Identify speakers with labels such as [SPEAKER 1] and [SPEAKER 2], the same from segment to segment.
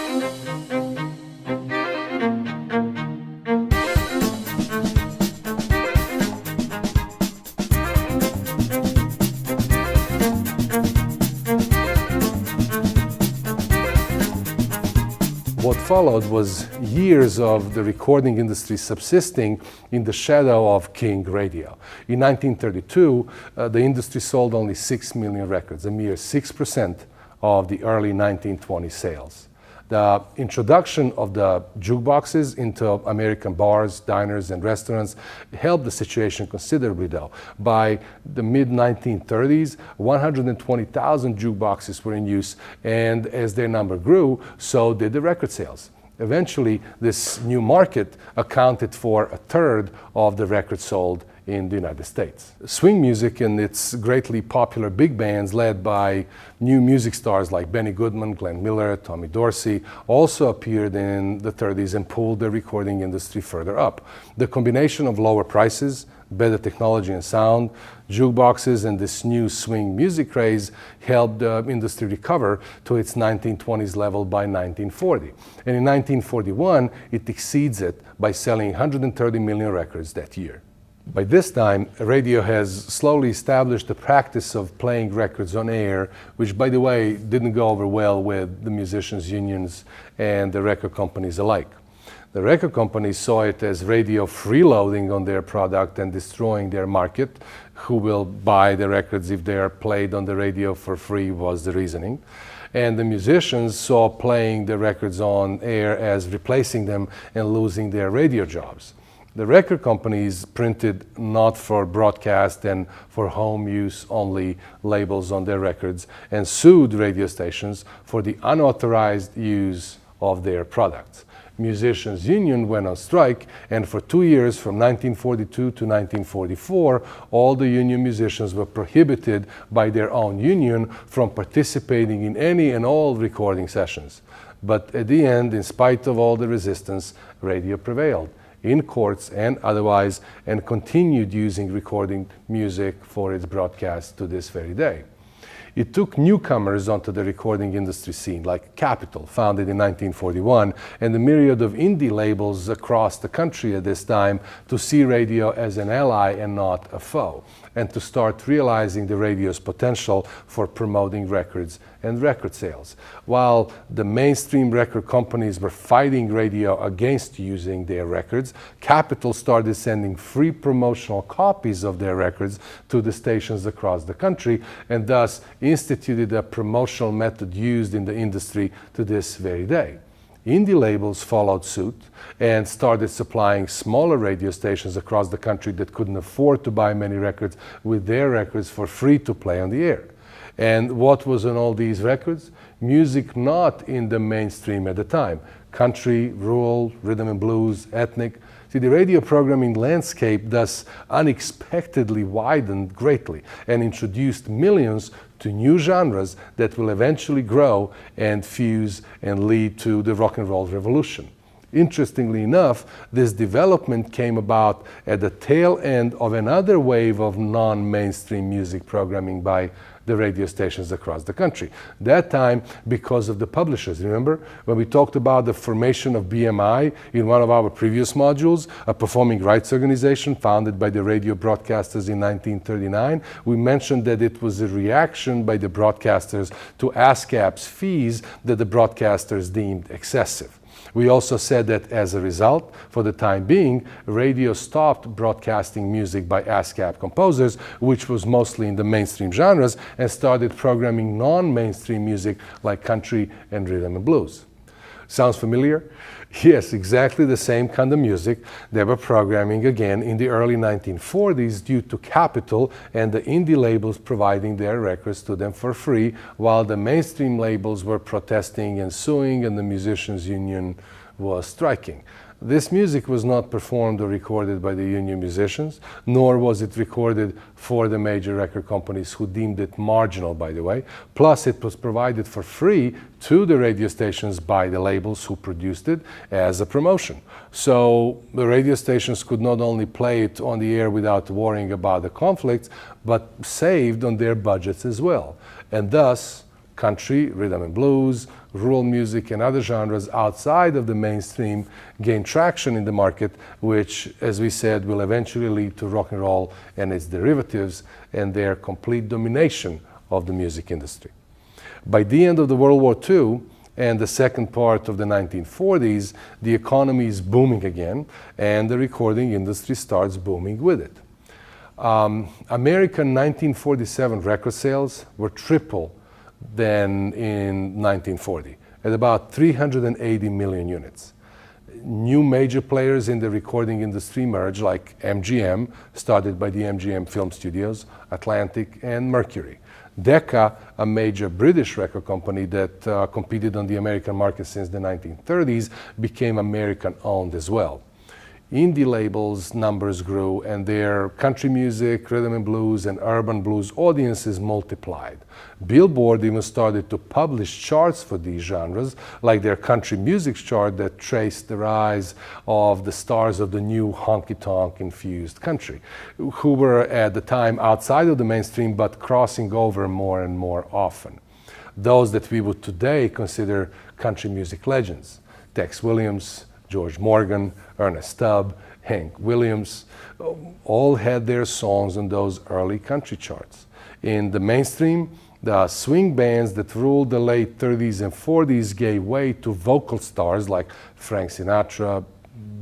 [SPEAKER 1] What followed was years of the recording industry subsisting in the shadow of King Radio. In 1932, the industry sold only 6 million records, a mere 6% of the early 1920 sales. The introduction of the jukeboxes into American bars, diners, and restaurants helped the situation considerably, though. By the mid-1930s, 120,000 jukeboxes were in use, and as their number grew, so did the record sales. Eventually, this new market accounted for a third of the records sold in the United States. Swing music and its greatly popular big bands led by new music stars like Benny Goodman, Glenn Miller, Tommy Dorsey also appeared in the 30s and pulled the recording industry further up. The combination of lower prices, better technology and sound, jukeboxes, and this new swing music craze helped the industry recover to its 1920s level by 1940. And in 1941, it exceeds it by selling 130 million records that year. By this time, radio has slowly established the practice of playing records on air, which, by the way, didn't go over well with the musicians' unions and the record companies alike. The record companies saw it as radio freeloading on their product and destroying their market. Who will buy the records if they are played on the radio for free was the reasoning. And the musicians saw playing the records on air as replacing them and losing their radio jobs. The record companies printed not for broadcast and for home use only labels on their records and sued radio stations for the unauthorized use of their products. Musicians' Union went on strike, and for 2 years, from 1942 to 1944, all the union musicians were prohibited by their own union from participating in any and all recording sessions. But at the end, in spite of all the resistance, radio prevailed in courts and otherwise, and continued using recording music for its broadcast to this very day. It took newcomers onto the recording industry scene, like Capitol, founded in 1941, and the myriad of indie labels across the country at this time, to see radio as an ally and not a foe, and to start realizing the radio's potential for promoting records and record sales. While the mainstream record companies were fighting radio against using their records, Capitol started sending free promotional copies of their records to the stations across the country, and thus instituted a promotional method used in the industry to this very day. Indie labels followed suit and started supplying smaller radio stations across the country that couldn't afford to buy many records with their records for free to play on the air. And what was on all these records? Music not in the mainstream at the time. Country, rural, rhythm and blues, ethnic. See, the radio programming landscape thus unexpectedly widened greatly and introduced millions to new genres that will eventually grow and fuse and lead to the rock and roll revolution. Interestingly enough, this development came about at the tail end of another wave of non-mainstream music programming by the radio stations across the country. That time because of the publishers. Remember when we talked about the formation of BMI in one of our previous modules, a performing rights organization founded by the radio broadcasters in 1939? We mentioned that it was a reaction by the broadcasters to ASCAP's fees that the broadcasters deemed excessive. We also said that as a result, for the time being, radio stopped broadcasting music by ASCAP composers, which was mostly in the mainstream genres, and started programming non-mainstream music like country and rhythm and blues. Sounds familiar? Yes, exactly the same kind of music they were programming again in the early 1940s due to Capitol and the indie labels providing their records to them for free, while the mainstream labels were protesting and suing and the musicians' union was striking. This music was not performed or recorded by the union musicians, nor was it recorded for the major record companies who deemed it marginal, by the way. Plus, it was provided for free to the radio stations by the labels who produced it as a promotion. So the radio stations could not only play it on the air without worrying about the conflicts, but saved on their budgets as well. And thus, country, rhythm and blues, rural music, and other genres outside of the mainstream gain traction in the market, which, as we said, will eventually lead to rock and roll and its derivatives and their complete domination of the music industry. By the end of the World War II and the second part of the 1940s, the economy is booming again, and the recording industry starts booming with it. American 1947 record sales were triple than in 1940, at about 380 million units. New major players in the recording industry emerged, like MGM, started by the MGM Film Studios, Atlantic, and Mercury. Decca, a major British record company that competed on the American market since the 1930s, became American-owned as well. Indie labels' numbers grew, and their country music, rhythm and blues, and urban blues audiences multiplied. Billboard even started to publish charts for these genres, like their country music chart that traced the rise of the stars of the new honky-tonk infused country, who were at the time outside of the mainstream but crossing over more and more often. Those that we would today consider country music legends: Tex Williams, George Morgan, Ernest Tubb, Hank Williams, all had their songs on those early country charts. In the mainstream, the swing bands that ruled the late 30s and 40s gave way to vocal stars like Frank Sinatra,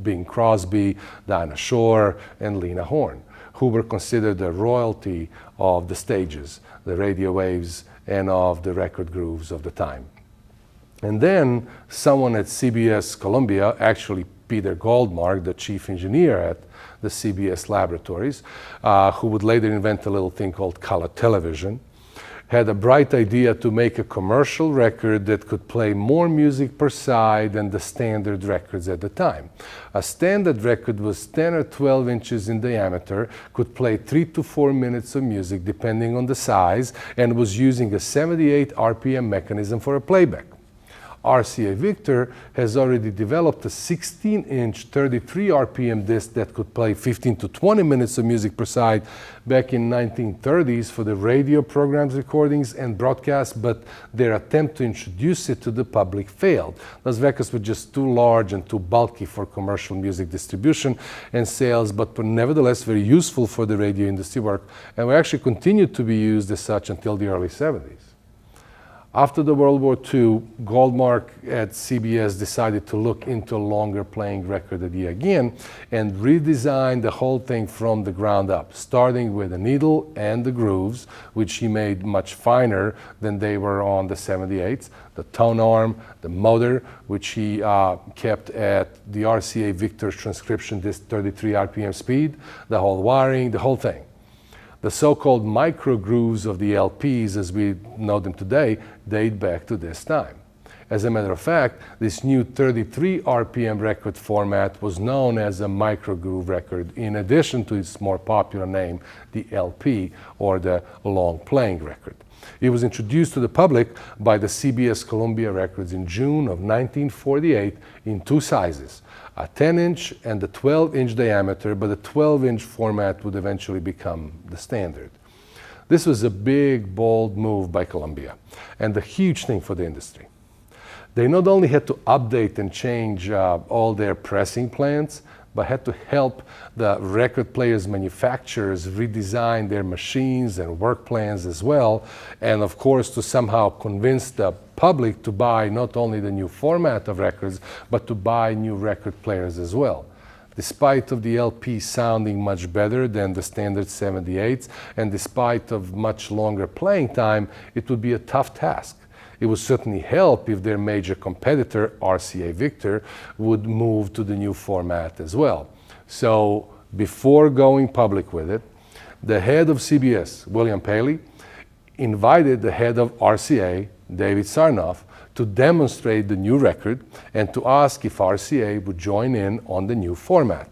[SPEAKER 1] Bing Crosby, Dinah Shore, and Lena Horne, who were considered the royalty of the stages, the radio waves, and of the record grooves of the time. And then someone at CBS Columbia, actually Peter Goldmark, the chief engineer at the CBS Laboratories, who would later invent a little thing called color television, had a bright idea to make a commercial record that could play more music per side than the standard records at the time. A standard record was 10 or 12 inches in diameter, could play 3 to 4 minutes of music depending on the size, and was using a 78 RPM mechanism for a playback. RCA Victor has already developed a 16-inch 33 RPM disc that could play 15 to 20 minutes of music per side back in 1930s for the radio programs, recordings, and broadcasts, but their attempt to introduce it to the public failed. Those records were just too large and too bulky for commercial music distribution and sales, but were nevertheless very useful for the radio industry work, and were actually continued to be used as such until the early 70s. After the World War II, Goldmark at CBS decided to look into a longer playing record idea again and redesigned the whole thing from the ground up, starting with the needle and the grooves, which he made much finer than they were on the 78s, the tone arm, the motor, which he kept at the RCA Victor transcription disc 33 RPM speed, the whole wiring, the whole thing. The so-called micro grooves of the LPs, as we know them today, date back to this time. As a matter of fact, this new 33 RPM record format was known as a micro groove record, in addition to its more popular name, the LP, or the long playing record. It was introduced to the public by the CBS Columbia Records in June of 1948 in two sizes, a 10-inch and a 12-inch diameter, but the 12-inch format would eventually become the standard. This was a big, bold move by Columbia, and a huge thing for the industry. They not only had to update and change all their pressing plans, but had to help the record players manufacturers redesign their machines and work plans as well, and of course to somehow convince the public to buy not only the new format of records, but to buy new record players as well. Despite of the LP sounding much better than the standard 78s, and despite of much longer playing time, it would be a tough task. It would certainly help if their major competitor, RCA Victor, would move to the new format as well. So before going public with it, the head of CBS, William Paley, invited the head of RCA, David Sarnoff, to demonstrate the new record and to ask if RCA would join in on the new format.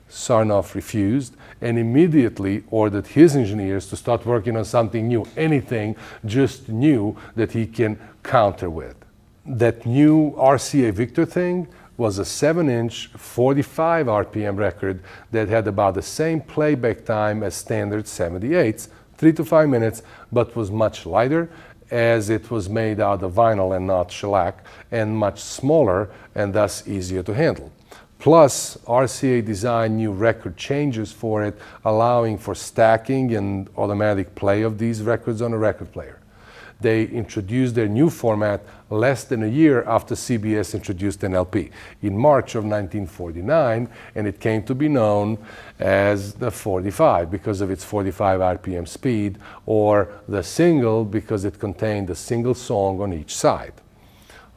[SPEAKER 1] Sarnoff refused and immediately ordered his engineers to start working on something new, anything just new that he can counter with. That new RCA Victor thing was a 7-inch 45 RPM record that had about the same playback time as standard 78s, 3 to 5 minutes, but was much lighter as it was made out of vinyl and not shellac, and much smaller and thus easier to handle. Plus, RCA designed new record changers for it, allowing for stacking and automatic play of these records on a record player. They introduced their new format less than a year after CBS introduced an LP in March of 1949, and it came to be known as the 45 because of its 45 RPM speed, or the single because it contained a single song on each side.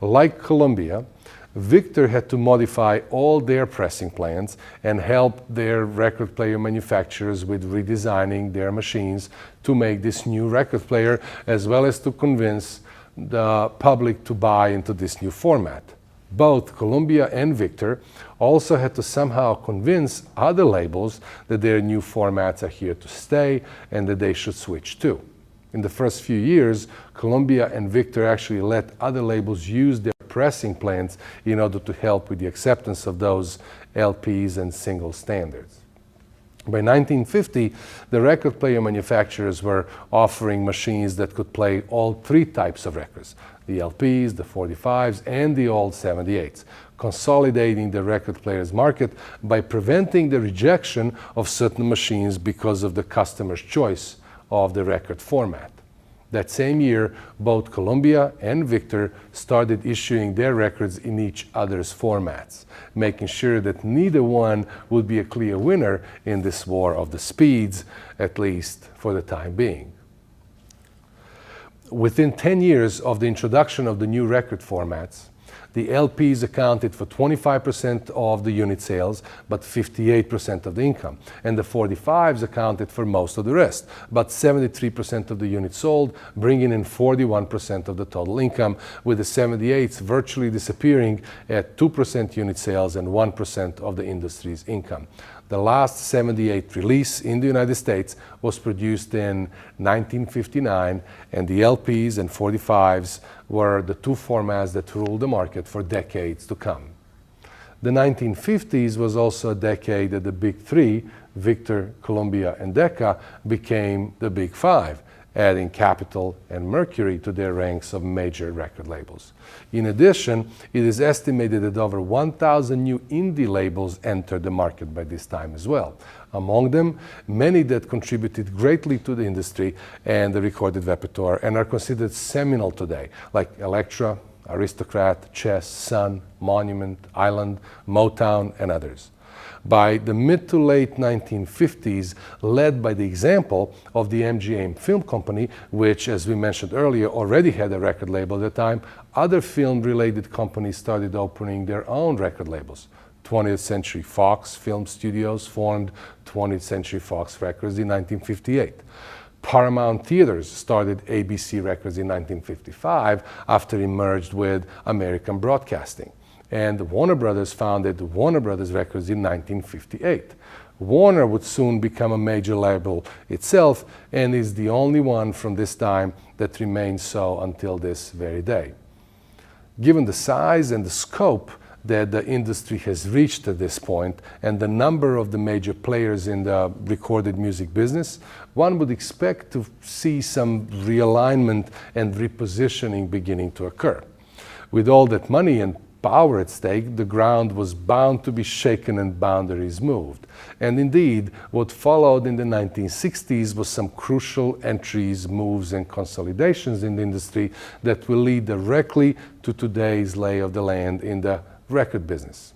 [SPEAKER 1] Like Columbia, Victor had to modify all their pressing plans and help their record player manufacturers with redesigning their machines to make this new record player, as well as to convince the public to buy into this new format. Both Columbia and Victor also had to somehow convince other labels that their new formats are here to stay and that they should switch too. In the first few years, Columbia and Victor actually let other labels use their pressing plans in order to help with the acceptance of those LPs and single standards. By 1950, the record player manufacturers were offering machines that could play all three types of records, the LPs, the 45s, and the old 78s, consolidating the record players market by preventing the rejection of certain machines because of the customer's choice of the record format. That same year, both Columbia and Victor started issuing their records in each other's formats, making sure that neither one would be a clear winner in this war of the speeds, at least for the time being. Within 10 years of the introduction of the new record formats, the LPs accounted for 25% of the unit sales, but 58% of the income. And the 45s accounted for most of the rest, but 73% of the units sold, bringing in 41% of the total income, with the 78s virtually disappearing at 2% unit sales and 1% of the industry's income. The last 78 release in the United States was produced in 1959, and the LPs and 45s were the two formats that ruled the market for decades to come. The 1950s was also a decade that the big three, Victor, Columbia, and Decca, became the big five, adding Capitol and Mercury to their ranks of major record labels. In addition, it is estimated that over 1,000 new indie labels entered the market by this time as well. Among them, many that contributed greatly to the industry and the recorded repertoire and are considered seminal today, like Elektra, Aristocrat, Chess, Sun, Monument, Island, Motown, and others. By the mid to late 1950s, led by the example of the MGM Film Company, which, as we mentioned earlier, already had a record label at the time, other film-related companies started opening their own record labels. 20th Century Fox Film Studios formed 20th Century Fox Records in 1958. Paramount Theaters started ABC Records in 1955 after it merged with American Broadcasting. And Warner Brothers founded Warner Brothers Records in 1958. Warner would soon become a major label itself and is the only one from this time that remains so until this very day. Given the size and the scope that the industry has reached at this point and the number of the major players in the recorded music business, one would expect to see some realignment and repositioning beginning to occur. With all that money and power at stake, the ground was bound to be shaken and boundaries moved. And indeed, what followed in the 1960s was some crucial entries, moves, and consolidations in the industry that will lead directly to today's lay of the land in the record business.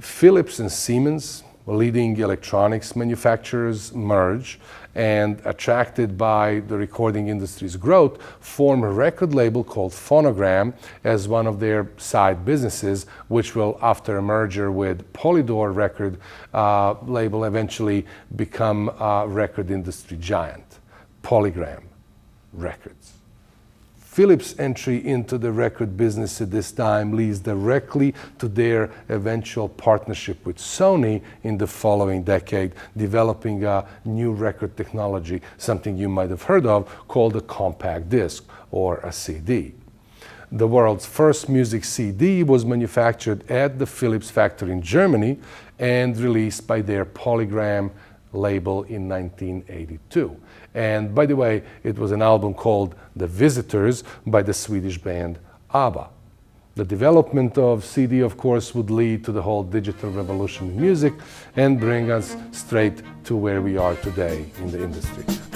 [SPEAKER 1] Philips and Siemens, leading electronics manufacturers, merge, and attracted by the recording industry's growth, form a record label called Phonogram as one of their side businesses, which will, after a merger with Polydor record label, eventually become a record industry giant, Polygram Records. Philips' entry into the record business at this time leads directly to their eventual partnership with Sony in the following decade, developing a new record technology, something you might have heard of, called a compact disc or a CD. The world's first music CD was manufactured at the Philips factory in Germany and released by their Polygram label in 1982. And by the way, it was an album called The Visitors by the Swedish band ABBA. The development of CD, of course, would lead to the whole digital revolution in music and bring us straight to where we are today in the industry.